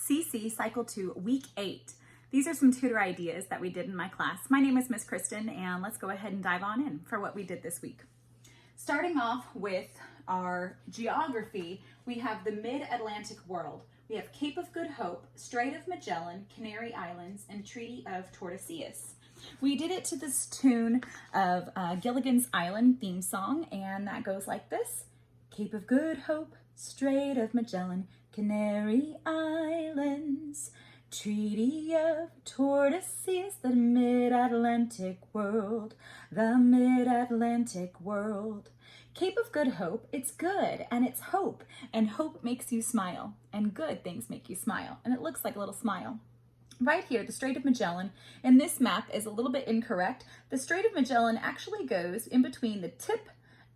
CC Cycle 2, Week 8. These are some tutor ideas that we did in my class. My name is Miss Kristen, and let's go ahead and dive on in for what we did this week. Starting off with our geography, we have the Mid-Atlantic world. We have Cape of Good Hope, Strait of Magellan, Canary Islands, and Treaty of Tordesillas. We did it to this tune of Gilligan's Island theme song, and that goes like this. Cape of Good Hope, Strait of Magellan, Canary Islands, Treaty of Tordesillas, the Mid-Atlantic world, the Mid-Atlantic world. Cape of Good Hope, it's good and it's hope, and hope makes you smile, and good things make you smile, and it looks like a little smile. Right here, the Strait of Magellan, and this map is a little bit incorrect. The Strait of Magellan actually goes in between the tip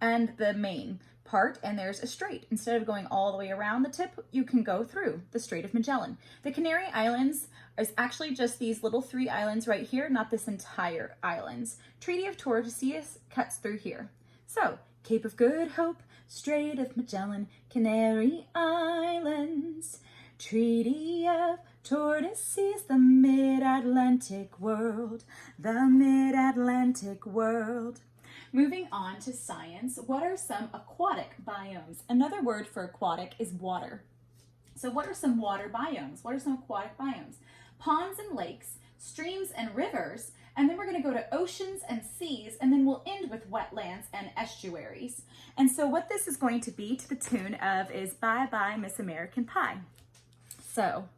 and the main part, and there's a strait. Instead of going all the way around the tip, you can go through the Strait of Magellan. The Canary Islands is actually just these little 3 islands right here, not this entire islands. Treaty of Tordesillas cuts through here. So, Cape of Good Hope, Strait of Magellan, Canary Islands, Treaty of Tordesillas, the Mid-Atlantic world, the Mid-Atlantic world. Moving on to science, what are some aquatic biomes? Another word for aquatic is water. So what are some water biomes? What are some aquatic biomes? Ponds and lakes, streams and rivers, and then we're going to go to oceans and seas, and then we'll end with wetlands and estuaries. And so what this is going to be to the tune of is Bye Bye Miss American Pie. So,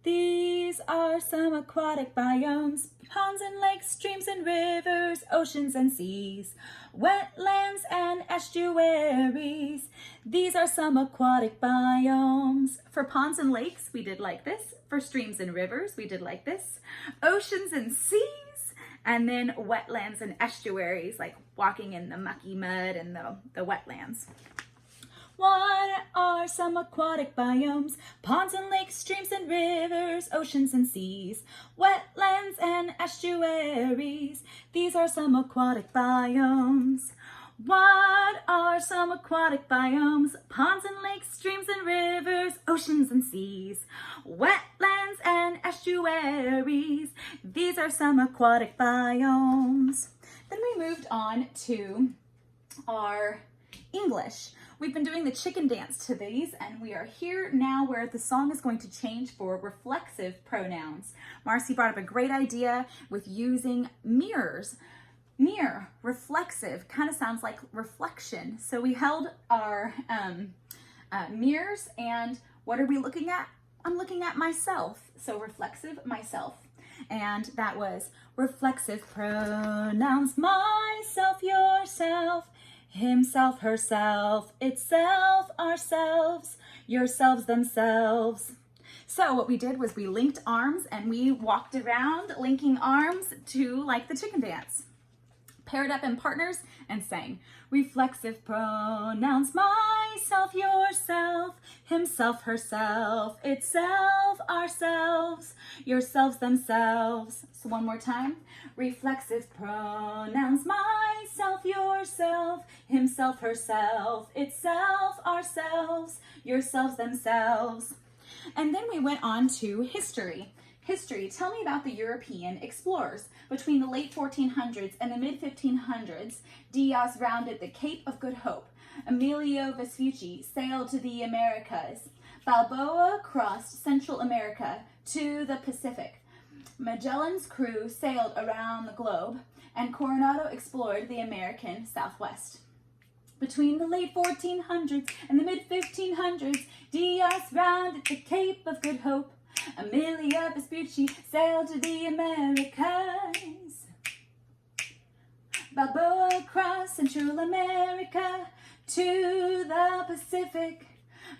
these are some aquatic biomes, ponds and lakes, streams and rivers, oceans and seas, wetlands and estuaries. These are some aquatic biomes. For ponds and lakes, we did like this. For streams and rivers, we did like this. Oceans and seas, and then wetlands and estuaries, like walking in the mucky mud and the wetlands. What are some aquatic biomes? Ponds and lakes, streams and rivers, oceans and seas, wetlands and estuaries. These are some aquatic biomes. What are some aquatic biomes? Ponds and lakes, streams and rivers, oceans and seas, wetlands and estuaries. These are some aquatic biomes. Then we moved on to our English. We've been doing the chicken dance to these, and we are here now where the song is going to change for reflexive pronouns. Marcy brought up a great idea with using mirrors. Mirror, reflexive, kind of sounds like reflection. So we held our mirrors, and what are we looking at? I'm looking at myself. So reflexive, myself. And that was reflexive pronouns, myself, yourself, himself, herself, itself, ourselves, yourselves, themselves. So what we did was we linked arms and we walked around linking arms to like the chicken dance. Paired up in partners and sang reflexive pronouns, myself, yourself, himself, herself, itself, ourselves, yourselves, themselves. So one more time. Reflexive pronouns, myself, yourself, himself, herself, itself, ourselves, yourselves, themselves. And then we went on to history. History, tell me about the European explorers. Between the late 1400s and the mid-1500s, Diaz rounded the Cape of Good Hope. Emilio Vespucci sailed to the Americas. Balboa crossed Central America to the Pacific. Magellan's crew sailed around the globe, and Coronado explored the American Southwest. Between the late 1400s and the mid-1500s, Diaz rounded the Cape of Good Hope. Emilio Vespucci sailed to the Americas. Balboa crossed Central America to the Pacific.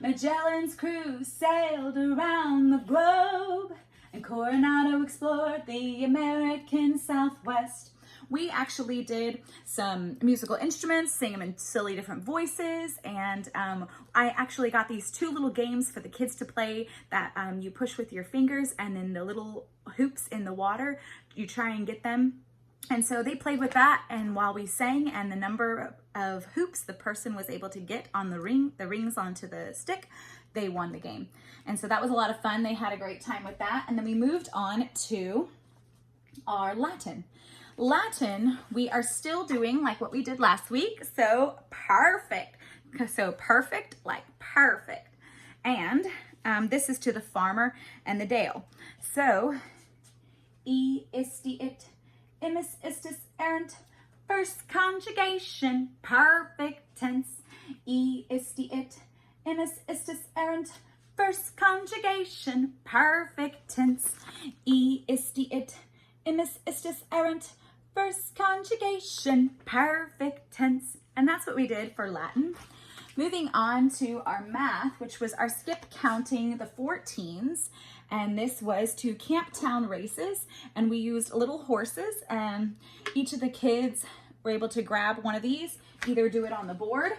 Magellan's crew sailed around the globe, and Coronado explored the American Southwest. We actually did some musical instruments, sang them in silly different voices, and I actually got these 2 little games for the kids to play that you push with your fingers, and then the little hoops in the water, you try and get them. And so they played with that, and while we sang, and the number of hoops the person was able to get on the rings onto the stick, they won the game. And so that was a lot of fun. They had a great time with that. And then we moved on to our Latin. Latin, we are still doing like what we did last week. So perfect. So perfect, like perfect. And this is to the farmer and the dale. So, isti it, imis istis errant, first conjugation, perfect tense. Isti it, imis istis errant, first conjugation, perfect tense. Isti it, imis istis errant, first conjugation, perfect tense. And that's what we did for Latin. Moving on to our math, which was our skip counting the 14s. And this was to Camptown races. And we used little horses, and each of the kids were able to grab one of these, either do it on the board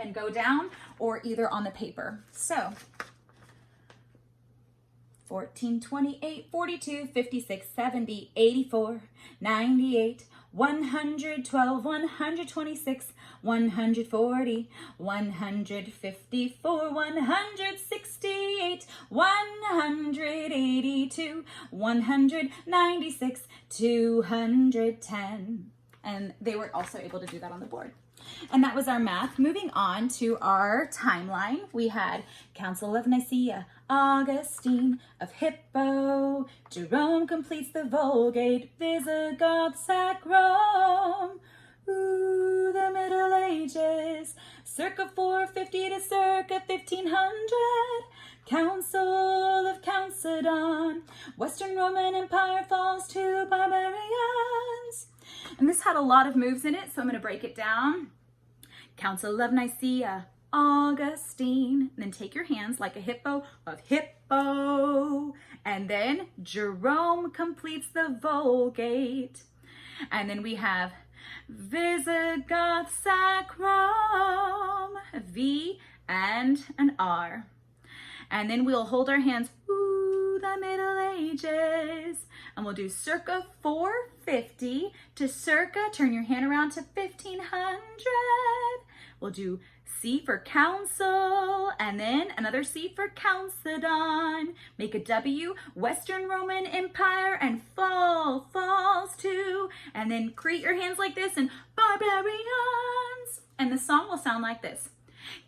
and go down, or either on the paper. So 14, 28, 42, 56, 70, 84, 98, 112, 126, 140, 154, 168, 182, 196, 210. And they were also able to do that on the board. And that was our math. Moving on to our timeline, we had Council of Nicaea, Augustine of Hippo, Jerome completes the Vulgate, Visigoths sack Rome, ooh, the Middle Ages, circa 450 to circa 1500, Council of Chalcedon, Western Roman Empire falls to barbarians. And this had a lot of moves in it, so I'm going to break it down. Council of Nicaea, Augustine. And then take your hands like a hippo of Hippo. And then Jerome completes the Vulgate. And then we have Visigoths sack Rome, V and an R. And then we'll hold our hands, ooh, the Middle Ages. And we'll do circa 450 to circa, turn your hand around to 1500. We'll do C for council, and then another C for Chalcedon. Make a W, Western Roman Empire, and falls to. And then create your hands like this, and barbarians. And the song will sound like this.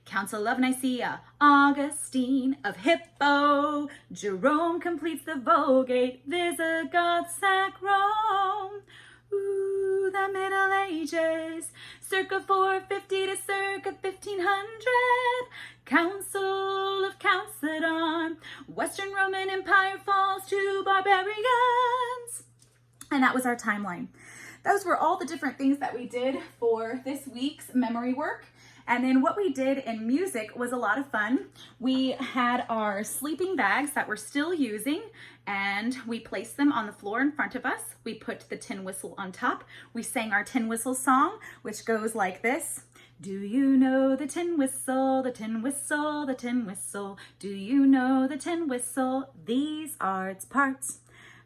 Council of Nicaea, Augustine of Hippo, Jerome completes the Vulgate, Visigoths sack Rome, ooh, the Middle Ages, circa 450 to circa 1500, Council of Chalcedon, Western Roman Empire falls to barbarians. And that was our timeline. Those were all the different things that we did for this week's memory work. And then what we did in music was a lot of fun. We had our sleeping bags that we're still using, and we placed them on the floor in front of us. We put the tin whistle on top. We sang our tin whistle song, which goes like this. Do you know the tin whistle, the tin whistle, the tin whistle? Do you know the tin whistle? These are its parts.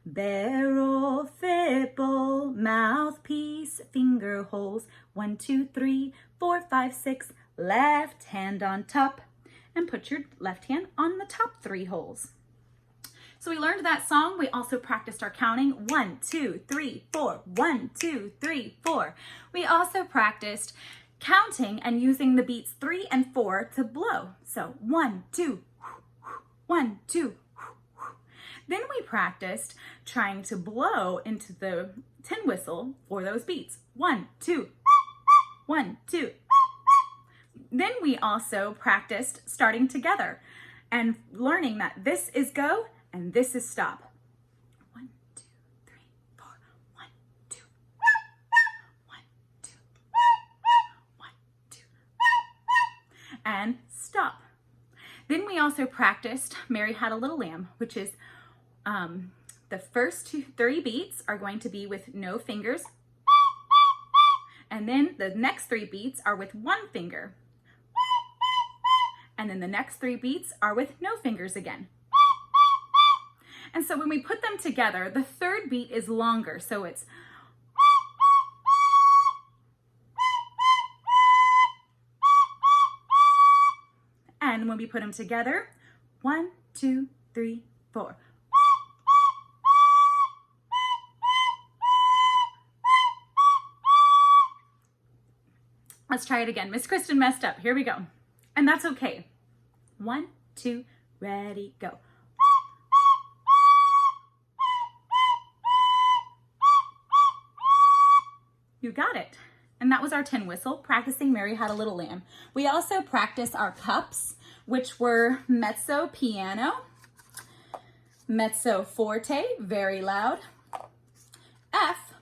Barrel, fipple, mouthpiece, finger holes. 1, 2, 3, 4, 5, 6. Left hand on top. And put your left hand on the top 3 holes. So we learned that song. We also practiced our counting. 1, 2, 3, 4. 1, 2, 3, 4. We also practiced counting and using the beats 3 and 4 to blow. So 1, 2, 1, 2. Then we practiced trying to blow into the tin whistle for those beats. 1, 2, 1, 2. Then we also practiced starting together and learning that this is go and this is stop. 1, 2, 3, 4. 1, 2, 1, 2, 1, 2, and stop. Then we also practiced Mary Had a Little Lamb, which is the first 3 beats are going to be with no fingers. And then the next 3 beats are with 1 finger. And then the next 3 beats are with no fingers again. And so when we put them together, the 3rd beat is longer. So it's and And then when we put them together, 1, 2, 3, 4. Let's try it again. Miss Kristen messed up. Here we go. And that's okay. 1, 2, ready, go. You got it. And that was our tin whistle, practicing Mary Had a Little Lamb. We also practiced our cups, which were mezzo piano, mezzo forte, very loud. F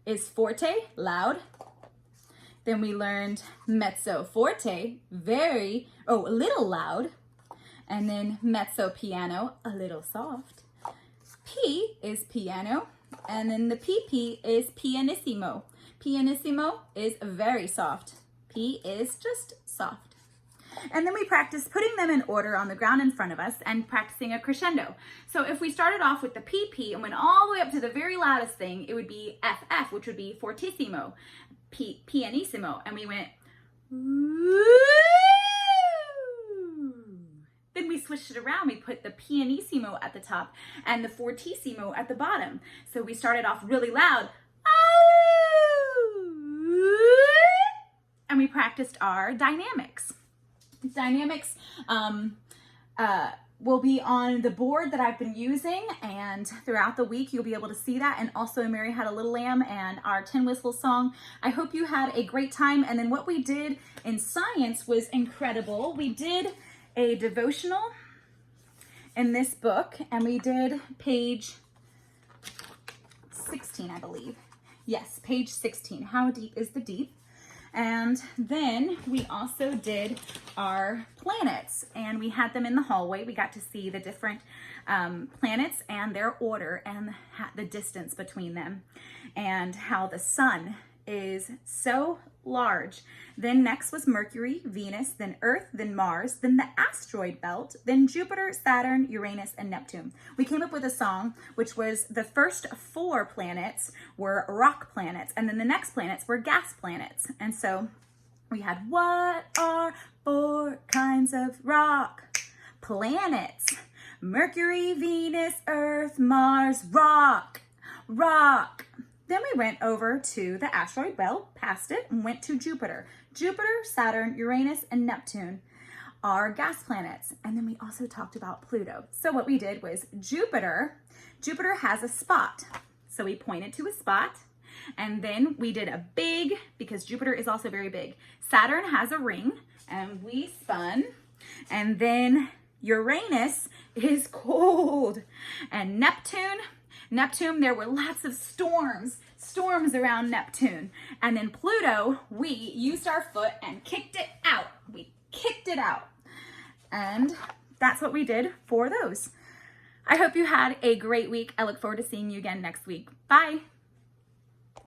is forte, loud. Then we learned mezzo forte, a little loud. And then mezzo piano, a little soft. P is piano. And then the PP is pianissimo. Pianissimo is very soft. P is just soft. And then we practiced putting them in order on the ground in front of us and practicing a crescendo. So if we started off with the PP and went all the way up to the very loudest thing, it would be FF, which would be fortissimo, pianissimo. And we went, woo! Then we switched it around. We put the pianissimo at the top and the fortissimo at the bottom. So we started off really loud, and we practiced our dynamics. Dynamics will be on the board that I've been using, and throughout the week you'll be able to see that, and also Mary Had a Little Lamb and our tin whistle song. I hope you had a great time. And then what we did in science was incredible. We did a devotional in this book, and we did page 16, I believe. Yes, page 16. How deep is the deep? And then we also did our planets, and we had them in the hallway. We got to see the different planets and their order and the distance between them, and how the sun is so large. Then next was Mercury, Venus, then Earth, then Mars, then the asteroid belt, then Jupiter, Saturn, Uranus, and Neptune. We came up with a song which was the first 4 planets were rock planets, and then the next planets were gas planets. And so we had, what are 4 kinds of rock? Planets. Mercury, Venus, Earth, Mars, rock, rock. Then we went over to the asteroid belt, passed it, and went to Jupiter. Jupiter, Saturn, Uranus, and Neptune are gas planets. And then we also talked about Pluto. So what we did was Jupiter has a spot. So we pointed to a spot, and then we did a big, because Jupiter is also very big. Saturn has a ring, and we spun. And then Uranus is cold. And Neptune, there were lots of storms around Neptune. And then Pluto, we used our foot and kicked it out. We kicked it out. And that's what we did for those. I hope you had a great week. I look forward to seeing you again next week. Bye.